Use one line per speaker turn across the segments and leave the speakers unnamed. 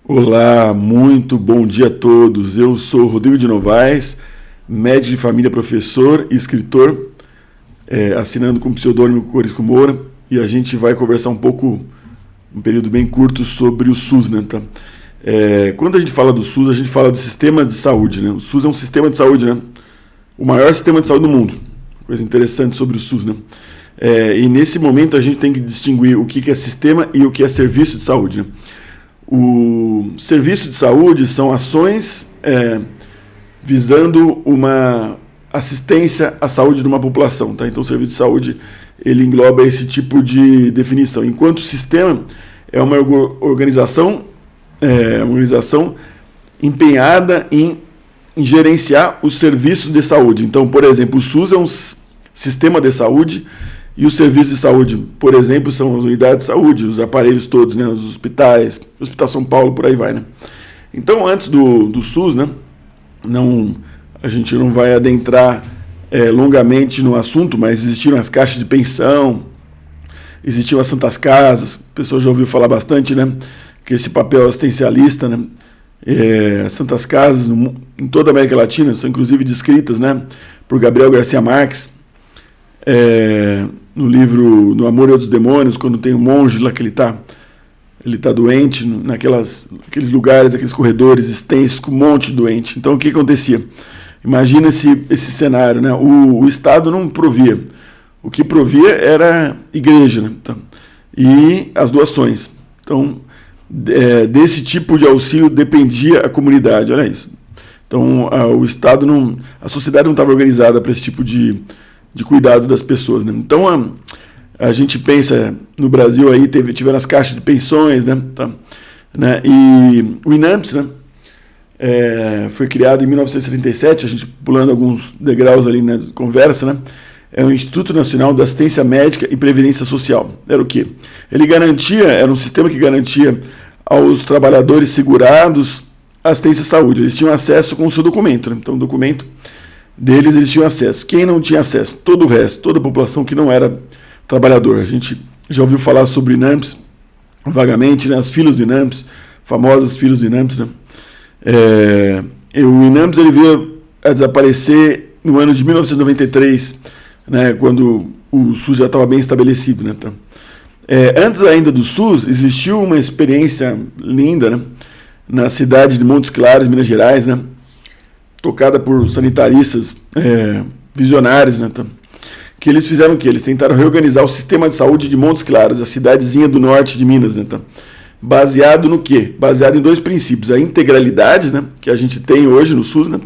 Olá, muito bom dia a todos. Eu sou Rodrigo de Novaes, médico de família, professor e escritor, assinando com o pseudônimo Corisco Moura, e a gente vai conversar um período bem curto, sobre o SUS, né? Tá? Quando a gente fala do SUS, a gente fala do sistema de saúde, né? O SUS é um sistema de saúde, né? O maior sistema de saúde do mundo. Coisa interessante sobre o SUS, né? E nesse momento a gente tem que distinguir o que é sistema e o que é serviço de saúde, né? O serviço de saúde são ações visando uma assistência à saúde de uma população, tá? Então o serviço de saúde ele engloba esse tipo de definição. Enquanto o sistema é uma organização empenhada em gerenciar os serviços de saúde. Então, por exemplo, o SUS é um sistema de saúde. E os serviços de saúde, por exemplo, são as unidades de saúde, os aparelhos todos, né, os hospitais, o Hospital São Paulo, por aí vai, né? Então, antes do SUS, né, a gente não vai adentrar longamente no assunto, mas existiram as caixas de pensão, existiam as santas casas, a pessoa já ouviu falar bastante, né, que esse papel assistencialista, né, as santas casas em toda a América Latina são inclusive descritas, né, por Gabriel Garcia Marques, no livro No Amor e Outros Demônios, quando tem um monge lá que ele tá doente, naqueles lugares, aqueles corredores extensos com um monte de doente. Então o que acontecia? Imagina esse cenário, né? O Estado não provia. O que provia era a igreja, né? Então, e as doações. Então, desse tipo de auxílio dependia a comunidade, olha isso. Então o Estado a sociedade não estava organizada para esse tipo de cuidado das pessoas, né? Então a gente pensa no Brasil aí tiveram as caixas de pensões, né? Tá, né? E o INAMPS, né? Foi criado em 1977, a gente pulando alguns degraus ali na conversa, né? É o Instituto Nacional da Assistência Médica e Previdência Social. Era o quê? Era um sistema que garantia aos trabalhadores segurados assistência à saúde. Eles tinham acesso com o seu documento, né? Então o documento deles eles tinham acesso. Quem não tinha acesso? Todo o resto, toda a população que não era trabalhador. A gente já ouviu falar sobre o INAMPS vagamente, né? As filas do INAMPS, famosas filas do INAMPS, né? O INAMPS ele veio a desaparecer no ano de 1993, né? Quando o SUS já estava bem estabelecido, né? Então, antes ainda do SUS, existiu uma experiência linda, né? Na cidade de Montes Claros, Minas Gerais, né? Tocada por sanitaristas visionários, né, que eles fizeram o quê? Eles tentaram reorganizar o sistema de saúde de Montes Claros, a cidadezinha do norte de Minas, né, baseado no quê? Baseado em dois princípios, a integralidade, né, que a gente tem hoje no SUS, né,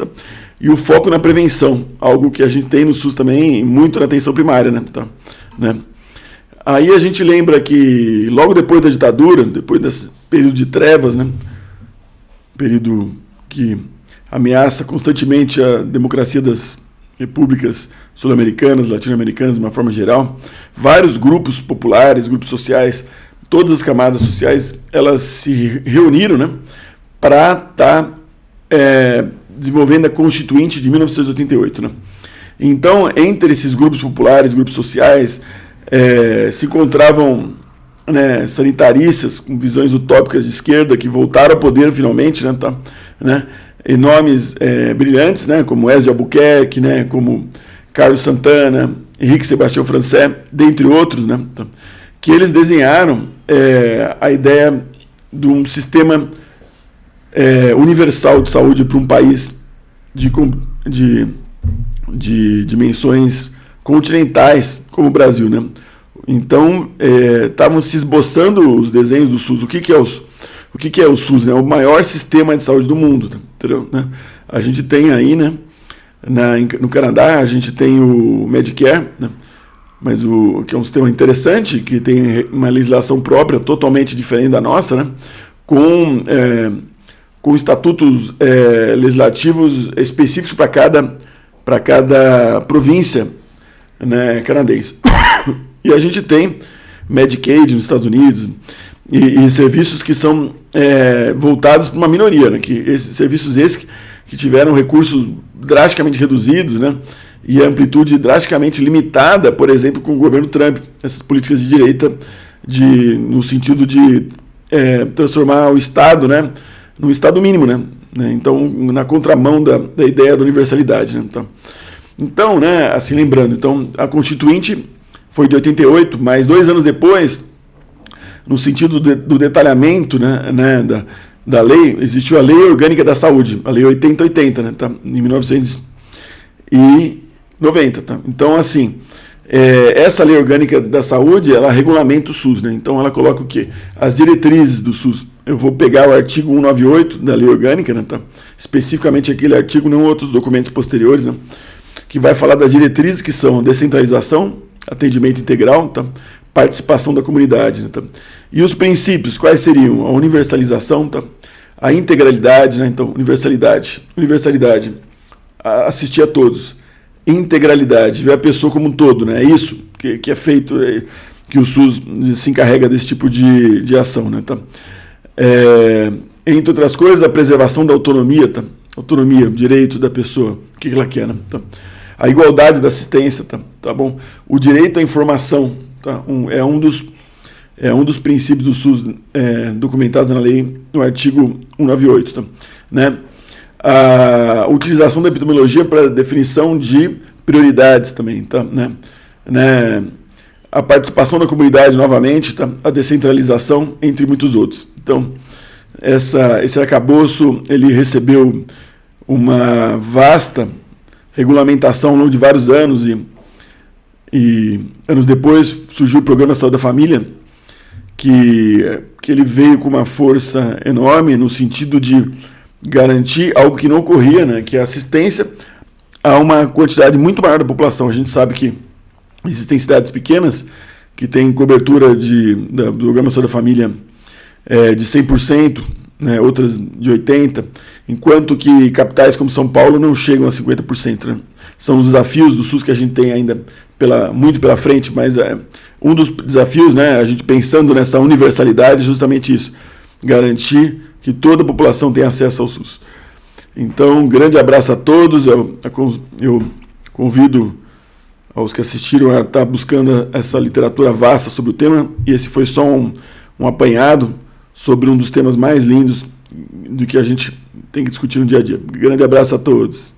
e o foco na prevenção, algo que a gente tem no SUS também muito na atenção primária, né. Aí a gente lembra que logo depois da ditadura, depois desse período de trevas, né, período que ameaça constantemente a democracia das repúblicas sul-americanas, latino-americanas, de uma forma geral. Vários grupos populares, grupos sociais, todas as camadas sociais, elas se reuniram, né, para estar desenvolvendo a Constituinte de 1988. Né? Então, entre esses grupos populares, grupos sociais, se encontravam, né, sanitaristas com visões utópicas de esquerda que voltaram ao poder finalmente, né? E nomes brilhantes, né, como Ezio Albuquerque, né, como Carlos Santana, Henrique Sebastião Francés, dentre outros, né, que eles desenharam a ideia de um sistema universal de saúde para um país de dimensões continentais como o Brasil, né? Então estavam se esboçando os desenhos do SUS. O que é o SUS? Né? O maior sistema de saúde do mundo, entendeu? Né? A gente tem aí, né, no Canadá, a gente tem o Medicare, né, mas que é um sistema interessante, que tem uma legislação própria totalmente diferente da nossa, né, com estatutos legislativos específicos para cada província, né, canadense. E a gente tem Medicaid nos Estados Unidos, e serviços que são voltados para uma minoria, né? Serviços que tiveram recursos drasticamente reduzidos, né? E a amplitude drasticamente limitada, por exemplo, com o governo Trump, essas políticas de direita no sentido de transformar o Estado, né, num Estado mínimo, né? Então, na contramão da ideia da universalidade, né? Então, né, assim, lembrando, então, a Constituinte foi de 88, mas 2 anos depois, no sentido do detalhamento, né, da lei, existiu a Lei Orgânica da Saúde, a Lei 8080, né, tá? Em 1990. Tá? Então, assim, essa Lei Orgânica da Saúde, ela regulamenta o SUS, né? Então, ela coloca o quê? As diretrizes do SUS. Eu vou pegar o artigo 198 da Lei Orgânica, né, tá? Especificamente aquele artigo, não outros documentos posteriores, né, que vai falar das diretrizes que são descentralização, atendimento integral, tá? Participação da comunidade, né, tá? E os princípios, quais seriam? A universalização, tá? A integralidade, né? Então, universalidade, assistir a todos. Integralidade, ver a pessoa como um todo, né? É isso que é feito, que o SUS se encarrega desse tipo de ação, né? Tá? Entre outras coisas, a preservação da autonomia, tá? Autonomia, direito da pessoa, o que ela quer, né? Tá? A igualdade da assistência, tá bom? O direito à informação, tá? É um dos princípios do SUS documentados na lei, no artigo 198, tá? Né? A utilização da epidemiologia para definição de prioridades também, tá? Né? A participação da comunidade novamente, tá? A descentralização, entre muitos outros. Então, esse arcabouço, ele recebeu uma vasta regulamentação ao longo de vários anos e anos depois surgiu o Programa Saúde da Família, que ele veio com uma força enorme no sentido de garantir algo que não ocorria, né, que é a assistência a uma quantidade muito maior da população. A gente sabe que existem cidades pequenas que têm cobertura do Programa Saúde da Família de 100%, né, outras de 80%, enquanto que capitais como São Paulo não chegam a 50%. Né? São os desafios do SUS que a gente tem ainda muito pela frente, mas um dos desafios, né, a gente pensando nessa universalidade, é justamente isso, garantir que toda a população tenha acesso ao SUS. Então, um grande abraço a todos, eu convido aos que assistiram a estar buscando essa literatura vasta sobre o tema, e esse foi só um apanhado sobre um dos temas mais lindos do que a gente tem que discutir no dia a dia. Grande abraço a todos.